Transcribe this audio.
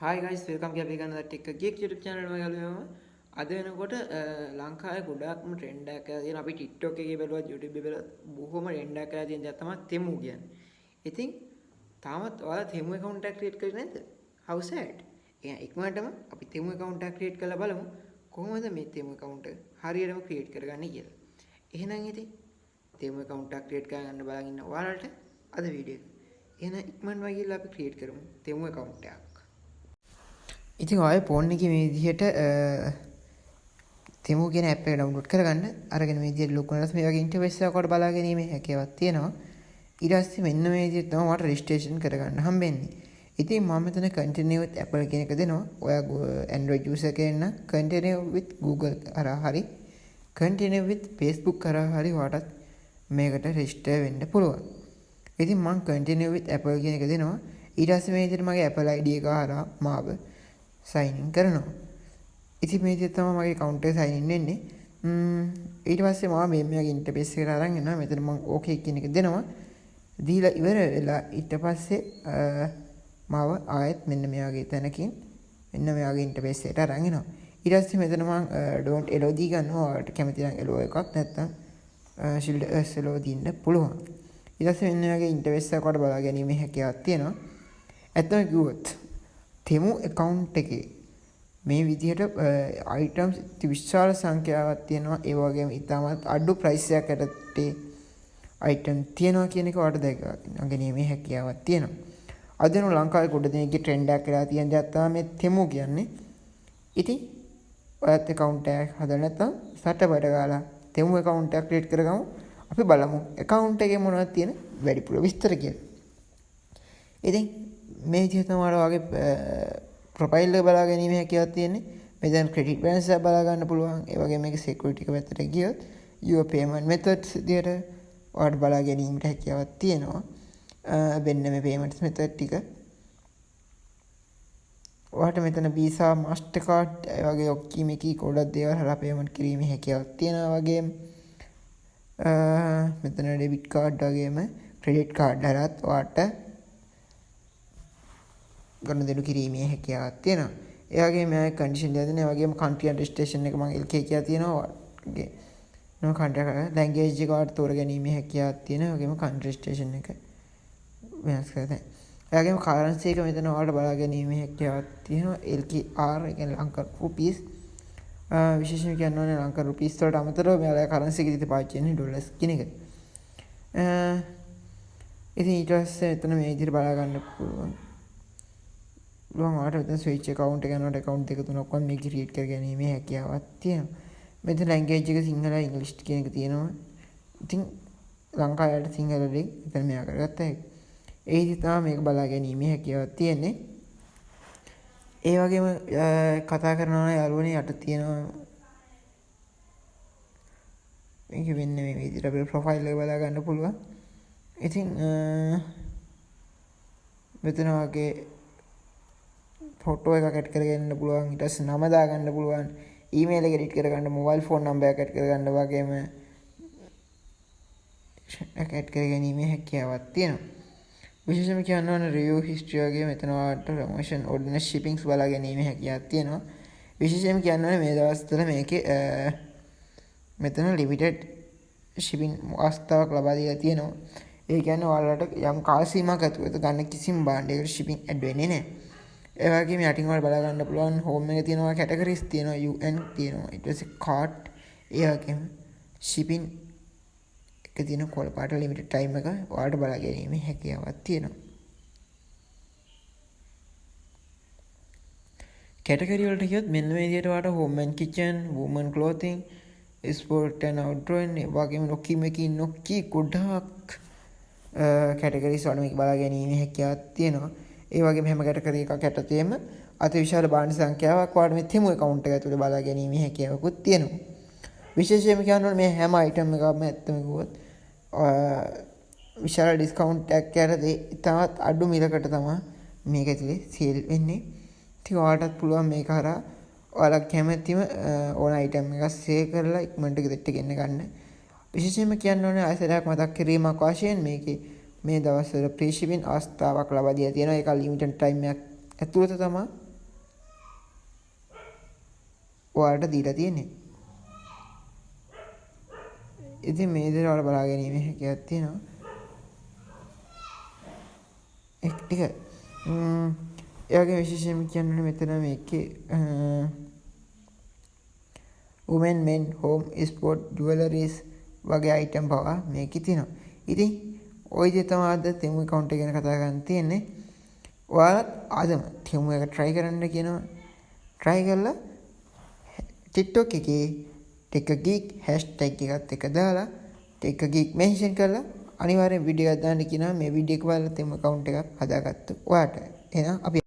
Hi guys, welcome to the Tech Geek YouTube channel එක අද වෙනකොට ලංකාවේ ගොඩාක්ම ට්‍රෙන්ඩ් එකක් කරලා තියෙනවා. අපි TikTok එකේ බලුවා YouTube එකේ බලුවා බොහොම ට්‍රෙන්ඩ් එකක් කරලා තියෙන දේ තමයි තෙමු කියන්නේ. ඉතින් තාමත් ඔයාලා තෙමු account එකක් create කරේ නැද්ද? How sad. එහෙනම් ඉක්මනටම අපි තෙමු account එකක් create කරලා බලමු කොහොමද මේ තෙමු account එක හරියටම create කරගන්නේ කියලා. එහෙනම් ඉතින් තෙමු account එකක් create කරගන්න බලන් ඉන්න ඔයාලට අද වීඩියෝ එක. එහෙනම් ඉක්මනටම ගිහලා අපි create කරමු තෙමු account එකක්. ඉතින් ඔය ෆෝන් එකේ මේ විදිහට තෙමු කියන ඇප් එක ඩවුන්ලෝඩ් කරගන්න අරගෙන මේ විදිහට ලොග් කරලා මේ වගේ ඉන්ටර්ෆේස් එකක් වඩ බලා ගැනීමේ හැකියාවක් තියෙනවා. ඊට පස්සේ මෙන්න මේ විදිහට තමයි මට රෙජිස්ට්‍රේෂන් කරගන්න හම්බෙන්නේ. ඉතින් මම මෙතන continue with Apple කියන එක දෙනවා. ඔයා Android user කෙනෙක් නම් continue with Google කරා හරි continue with Facebook කරා හරි ඔයාටත් මේකට රෙජිස්ටර් වෙන්න පුළුවන්. ඉතින් මම continue with Apple කියන එක දෙනවා. ඊට පස්සේ මේ විදිහට මගේ Apple ID එක හරහා මාව sign in කරනවා. ඉතින් මේ විදිහට තමයි මගේ account එක sign in වෙන්නේ. ඊට පස්සේ මම මේ ඉන්ටර්ෆේස් එකට අරන් එනවා. මෙතන මම okay කියන එක දෙනවා. දීලා ඉවර වෙලා ඊට පස්සේ මාව ආයෙත් මෙන්න මේ වගේ තැනකින් මෙන්න මේ වගේ ඉන්ටර්ෆේස් එකට අරන් එනවා. ඊට පස්සේ මෙතන මම don't allow දී ගන්නවා. ඔයාලට කැමති නම් allow එකක් නැත්නම් shield allow දින්න පුළුවන්. ඊට පස්සේ මෙන්න මේ වගේ ඉන්ටර්ෆේස් එකක් වඩ බලා ගැනීමේ හැකියාවක් තියෙනවා. ඇත්තම කිව්වොත් තෙමු account එකේ මේ විදිහට items විශාල සංඛ්‍යාවක් තියෙනවා. ඒ වගේම ඉතාමත් අඩු price එකක් යටතේ item තියෙනවා කියන එක ඔයාලට දැනගැනීමේ හැකියාවක් තියෙනවා. අද වෙන ලංකාවේ ගොඩ දෙනෙක්ගේ trend එකක් වෙලා තියෙන දෙයක් තමයි මේ තෙමු කියන්නේ. ඉතින් ඔයත් account එකක් හදලා නැත්නම් සටබඩ ගාලා තෙමු account එකක් create කරගමු. අපි බලමු account එකේ මොනවද තියෙන වැඩිපුර විස්තර කියලා. ඉතින් මේ විදිහට තමයි ඔයාලගේ ප්‍රොෆයිල් එක බලා ගැනීම හැකියාවක් තියෙන්නේ. මෙතන ක්‍රෙඩිට් බැලන්ස් එක බලා ගන්න පුළුවන්. ඒ වගේම මේක සිකියුරිටි එක පැත්තට ගියොත් your payment methods විදිහට ඔයාලට බලා ගැනීමට හැකියාවක් තියෙනවා. වෙන්න මේ payments method ටික. ඔයාලට මෙතන Visa, Mastercard ඒ වගේ ඔක්කී මේකී ගොඩක් දේවල් හරහා payment කිරීමේ හැකියාවක් තියෙනවා. වගේම මෙතන debit card වගේම credit card හරහාත් ඔයාලට ගනුදෙනු කිරීමේ හැකියාවක් තියෙනවා. ඒ වගේම මේ කන්ඩිෂන් දෙයක් තියෙනවා. ඒ වගේම country and registration එක මම LK කියලා තියෙනවා. ඔයාගේ නෝ country language එක වලට තෝරගැනීමේ හැකියාවක් තියෙනවා. ඒ වගේම country registration එක වෙනස් කරලා. ඒ වගේම currency එක මෙතන ඔයාලට බලා ගැනීමේ හැකියාවක් තියෙනවා. LKR ඒ කියන්නේ ලංකා රුපීස්. විශේෂයෙන් කියන්න ඕනේ ලංකා රුපීස් වලට අමතරව මෙයාලා currency එක විදිහට පාවිච්චි කරන්නේ ඩොලර්ස් කියන එක. ඉතින් ඊට පස්සේ මෙතන මේ විදිහට බලා ගන්න පුළුවන්. ඔයාලට ස්විච් account එක යනකොට account දෙක තුනක් වань මේක create කර ගැනීමේ හැකියාවක් තියෙනවා. මෙතන language එක සිංහල ඉංග්‍රීසි කියන එක තියෙනවා. ඉතින් ලංකාවට සිංහල දෙක මෙතන මෙයා කරගත්තා. ඒ විදිහට තමයි මේක බලා ගැනීමේ හැකියාවක් තියෙන්නේ. ඒ වගේම කතා කරනවා යාළුවනේ යට තියෙනවා මේක වෙන්නේ මේ විදිහට අපේ ප්‍රොෆයිල් එක බලා ගන්න පුළුවන්. ඉතින් මෙතන වගේ ෆොටෝ එකක් ඇඩ් කරගන්න පුළුවන්. ඊට පස්සේ නම දාගන්න පුළුවන්. ඊමේල් එක එඩිට් කරගන්න, මොබයිල් ෆෝන් නම්බර් එක ඇඩ් කරගන්න වගේම ඇඩ් කරගැනීමේ හැකියාවක් තියෙනවා. විශේෂයෙන්ම කියන්න ඕන රිවිව් හිස්ටරි වගේ මෙතන ඔයාලට ප්‍රොමෝෂන් ඕඩිනස් ෂිපින්ග්ස් බලා ගැනීමේ හැකියාවක් තියෙනවා. විශේෂයෙන්ම කියන්න ඕනේ මේ දවස්වල මේකේ මෙතන ලිමිටඩ් ෂිපින් අවස්ථාවක් ලබා දීලා තියෙනවා. ඒ කියන්නේ ඔයාලට යම් කාල සීමාවක් ඇතුළත ගන්න කිසිම භාණ්ඩයකට ෂිපින් ඇඩ් වෙන්නේ නැහැ. ඒ වගේම යටින් වල බලා ගන්න පුළුවන් හෝම් එකේ තියෙනවා කැටගරිස් තියෙනවා UN තියෙනවා ඊට පස්සේ කාට් ඒ වගේම shipping එක තියෙන කෝල පාට ලිමිටඩ් ටයිම් එක ඔයාලට බලා ගැනීමේ හැකියාවක් තියෙනවා. කැටගරි වලට කියොත් මෙන්න මේ විදිහට ඔයාලට home and kitchen, women clothing, sport and outdoor ඒ වගේම නොකී ගොඩක් කැටගරිස් වල මේක බලා ගැනීමේ හැකියාවක් තියෙනවා. ඒ වගේම හැම කැටගරි එකක් යටතේම අතිවිශාල භාණ්ඩ සංඛ්‍යාවක් ඔයාලට මේ තෙමු account එක ඇතුලේ බලා ගැනීමේ හැකියාවකුත් තියෙනවා. විශේෂයෙන්ම කියනවා මේ හැම item එකක්ම ඇත්තම කිව්වොත් විශාල discount එකක් යටතේ ඉතාමත් අඩු මිලකට තමයි මේක ඇතුලේ sale වෙන්නේ. ඉතින් ඔයාලටත් පුළුවන් මේක හරහා ඔයාලා කැමතිම ඕන item එකක් save කරලා ඉක්මනට ගෙදරට ගෙන්න ගන්න. විශේෂයෙන්ම කියන්න ඕනේ ආයතනයක් මතක් කිරීමක් වශයෙන් මේකේ මේ දවස්වල ප්‍රී ෂිපින් අවස්ථාවක් ලබා දීලා තියෙනවා. ඒක ලිමිටඩ් ටයිම් එකක් ඇතුළත තමයි ඔයාලට දීලා තියෙන්නේ. ඉතින් මේ විදිහට ඔයාලා බලා ගැනීමේ හැකියාවක් තියෙනවා. ඒක ටික එයාගේ විශේෂම කියන්නේ මෙතන මේකේ women men home sport jewelries වගේ item පවා මේකේ තියෙනවා. ඉතින් ওই දේ තමයි අද තෙමු account එක ගැන කතා කරන්න තියෙන්නේ. ඔයාලත් ආදම තෙමු එක try කරන්න කියනවා. try කරලා TikTok එකේ ටෙක්ගීක් hashtag එකත් එක දාලා ටෙක්ගීක් mention කරලා අනිවාර්යෙන් වීඩියෝ එකක් දාන්න කියනවා. මේ වීඩියෝ එක බලලා තෙමු account එකක් හදාගත්තු ඔයාට. එහෙනම් අපි